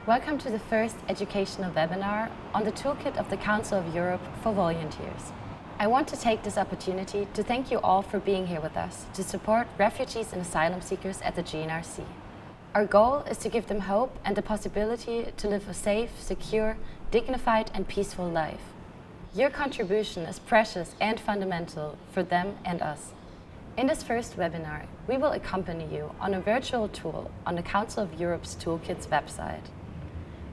Welcome to the first educational webinar on the Toolkit of the Council of Europe for volunteers. I want to take this opportunity to thank you all for being here with us to support refugees and asylum seekers at the JNRC. Our goal is to give them hope and the possibility to live a safe, secure, dignified and peaceful life. Your contribution is precious and fundamental for them and us. In this first webinar, we will accompany you on a virtual tour on the Council of Europe's Toolkit's website.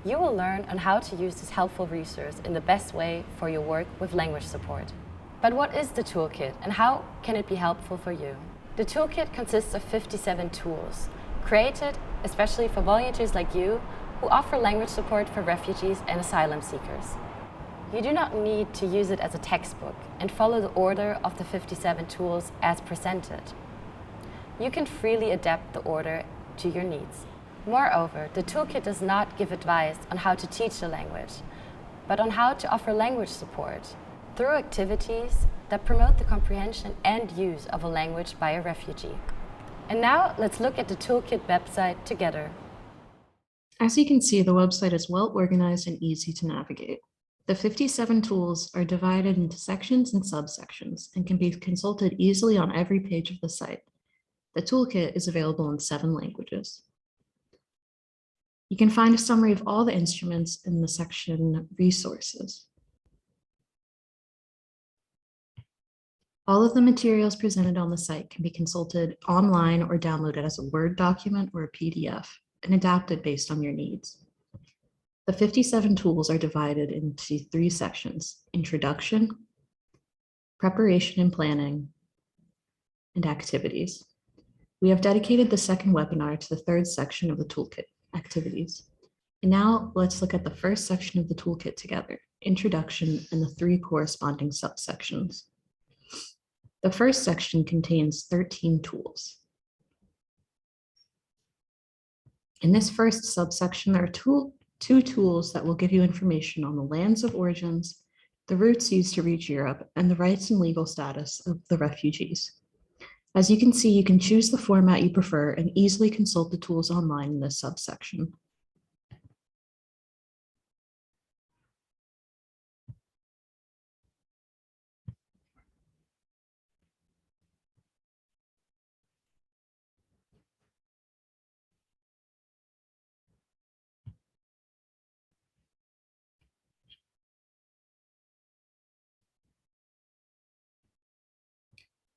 You will learn on how to use this helpful resource in the best way for your work with language support. But what is the Toolkit and how can it be helpful for you? The Toolkit consists of 57 tools, created especially for volunteers like you who offer language support for refugees and asylum seekers. You do not need to use it as a textbook and follow the order of the 57 tools as presented. You can freely adapt the order to your needs. Moreover, the Toolkit does not give advice on how to teach the language, but on how to offer language support through activities that promote the comprehension and use of a language by a refugee. And now let's look at the Toolkit website together. As you can see, the website is well organized and easy to navigate. The 57 tools are divided into sections and subsections and can be consulted easily on every page of the site. The Toolkit is available in 7 languages. You can find a summary of all the instruments in the section Resources. All of the materials presented on the site can be consulted online or downloaded as a Word document or a PDF and adapted based on your needs. The 57 tools are divided into 3 sections: Introduction, Preparation and Planning, and Activities. We have dedicated the second webinar to the 3rd section of the Toolkit, Activities. And now let's look at the first section of the Toolkit together, Introduction, and the 3 corresponding subsections. The first section contains 13 tools. In this first subsection, there are 2 tools that will give you information on the lands of origins, the routes used to reach Europe, and the rights and legal status of the refugees. As you can see, you can choose the format you prefer and easily consult the tools online in this subsection.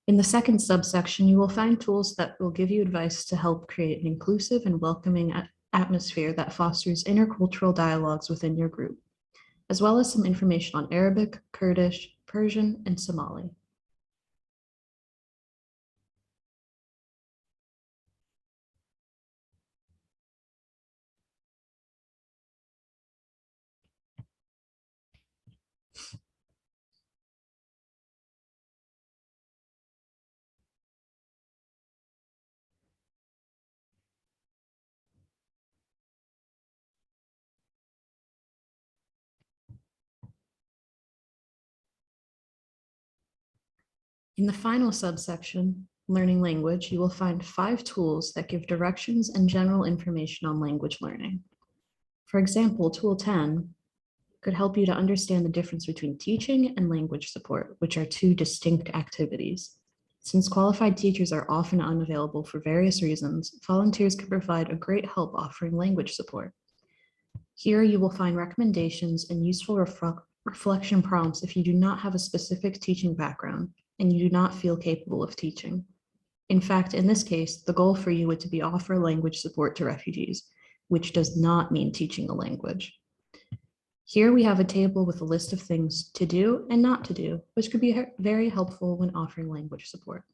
In the second subsection, you will find tools that will give you advice to help create an inclusive and welcoming atmosphere that fosters intercultural dialogues within your group, as well as some information on Arabic, Kurdish, Persian, and Somali. In the final subsection, Learning Language, you will find 5 tools that give directions and general information on language learning. For example, Tool 10 could help you to understand the difference between teaching and language support, which are 2 distinct activities. Since qualified teachers are often unavailable for various reasons, volunteers can provide a great help offering language support. Here you will find recommendations and useful reflection prompts if you do not have a specific teaching background and you do not feel capable of teaching. In fact, in this case, the goal for you would to be offer language support to refugees, which does not mean teaching a language. Here we have a table with a list of things to do and not to do, which could be very helpful when offering language support.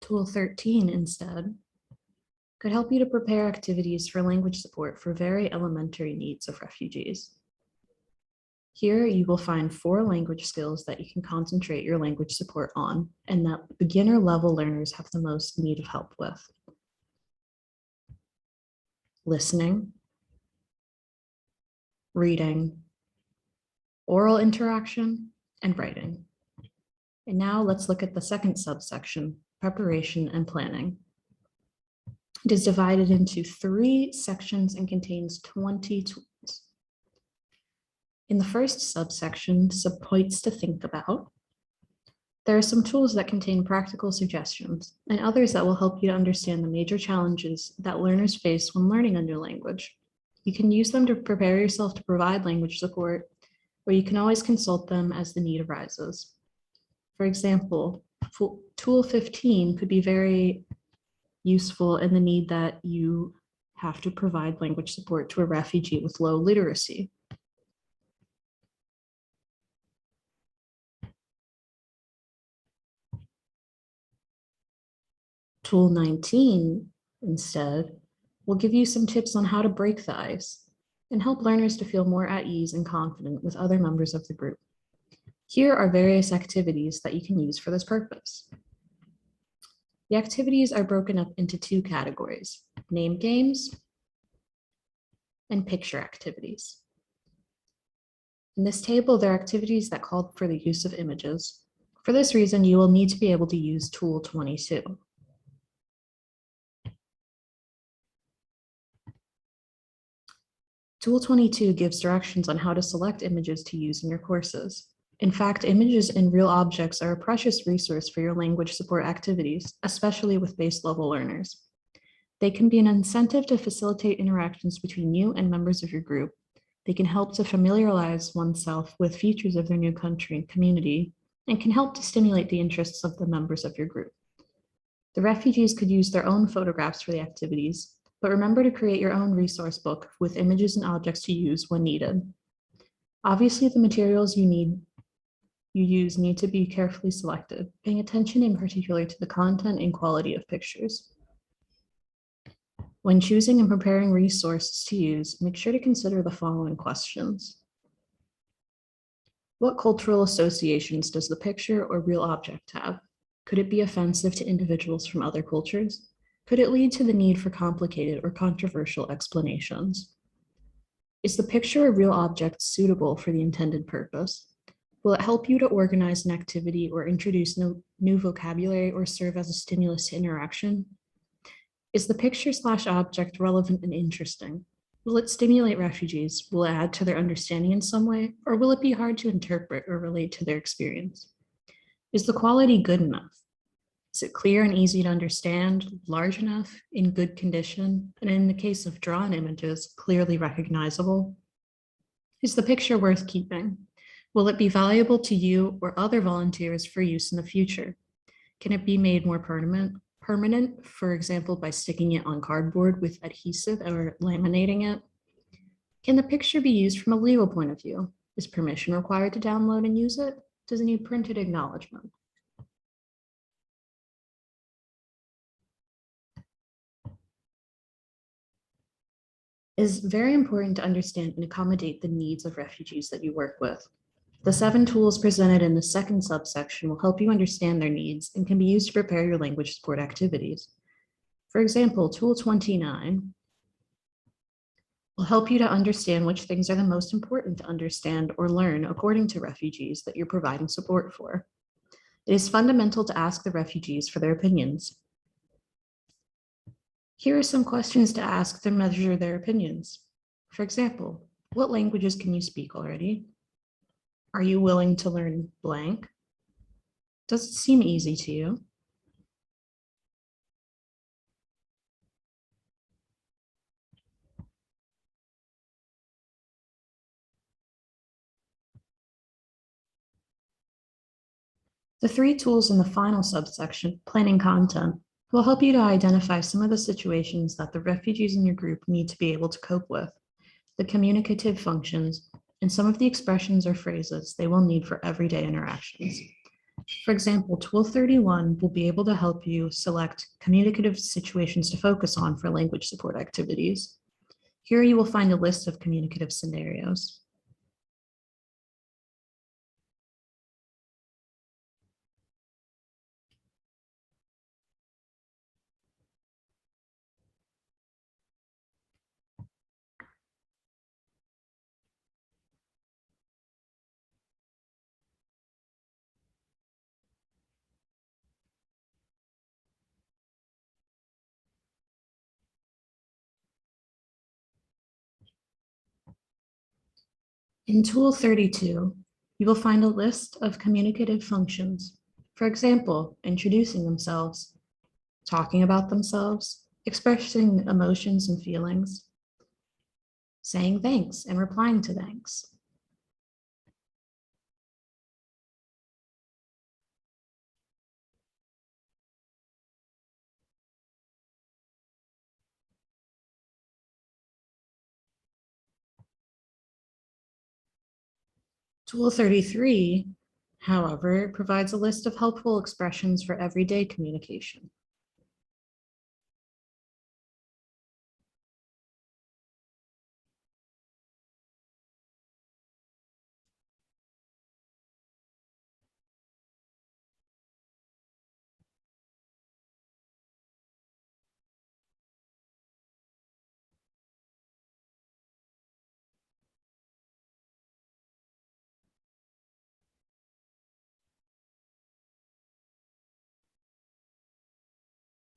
Tool 13 instead could help you to prepare activities for language support for very elementary needs of refugees. Here you will find 4 language skills that you can concentrate your language support on and that beginner level learners have the most need of help with: listening, reading, oral interaction, and writing. And now let's look at the second subsection, preparation and planning. It is divided into 3 sections and contains 20 tools. In the first subsection, some points to think about. There are some tools that contain practical suggestions and others that will help you to understand the major challenges that learners face when learning a new language. You can use them to prepare yourself to provide language support, or you can always consult them as the need arises. For example, tool 15 could be very useful in the need that you have to provide language support to a refugee with low literacy. Tool 19, instead, will give you some tips on how to break the ice and help learners to feel more at ease and confident with other members of the group. Here are various activities that you can use for this purpose. The activities are broken up into 2 categories, name games and picture activities. In this table, there are activities that call for the use of images. For this reason, you will need to be able to use tool 22. Tool 22 gives directions on how to select images to use in your courses. In fact, images and real objects are a precious resource for your language support activities, especially with base level learners. They can be an incentive to facilitate interactions between you and members of your group. They can help to familiarize oneself with features of their new country and community, and can help to stimulate the interests of the members of your group. The refugees could use their own photographs for the activities, but remember to create your own resource book with images and objects to use when needed. Obviously, the materials you use need to be carefully selected, paying attention in particular to the content and quality of pictures. When choosing and preparing resources to use, make sure to consider the following questions. What cultural associations does the picture or real object have? Could it be offensive to individuals from other cultures? Could it lead to the need for complicated or controversial explanations? Is the picture or real object suitable for the intended purpose? Will it help you to organize an activity or introduce new vocabulary or serve as a stimulus to interaction? Is the picture/object relevant and interesting? Will it stimulate refugees? Will it add to their understanding in some way? Or will it be hard to interpret or relate to their experience? Is the quality good enough? Is it clear and easy to understand, large enough, in good condition, and in the case of drawn images, clearly recognizable? Is the picture worth keeping? Will it be valuable to you or other volunteers for use in the future? Can it be made more permanent, for example, by sticking it on cardboard with adhesive or laminating it? Can the picture be used from a legal point of view? Is permission required to download and use it? Does it need printed acknowledgement? It is very important to understand and accommodate the needs of refugees that you work with. The 7 tools presented in the second subsection will help you understand their needs and can be used to prepare your language support activities. For example, tool 29 will help you to understand which things are the most important to understand or learn according to refugees that you're providing support for. It is fundamental to ask the refugees for their opinions. Here are some questions to ask to measure their opinions. For example, what languages can you speak already? Are you willing to learn blank? Does it seem easy to you? The 3 tools in the final subsection, planning content, will help you to identify some of the situations that the refugees in your group need to be able to cope with, the communicative functions, and some of the expressions or phrases they will need for everyday interactions. For example, tool 31 will be able to help you select communicative situations to focus on for language support activities. Here you will find a list of communicative scenarios. In Tool 32, you will find a list of communicative functions. For example, introducing themselves, talking about themselves, expressing emotions and feelings, saying thanks and replying to thanks. Tool 33, however, provides a list of helpful expressions for everyday communication.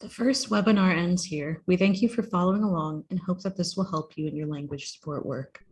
The first webinar ends here. We thank you for following along and hope that this will help you in your language support work.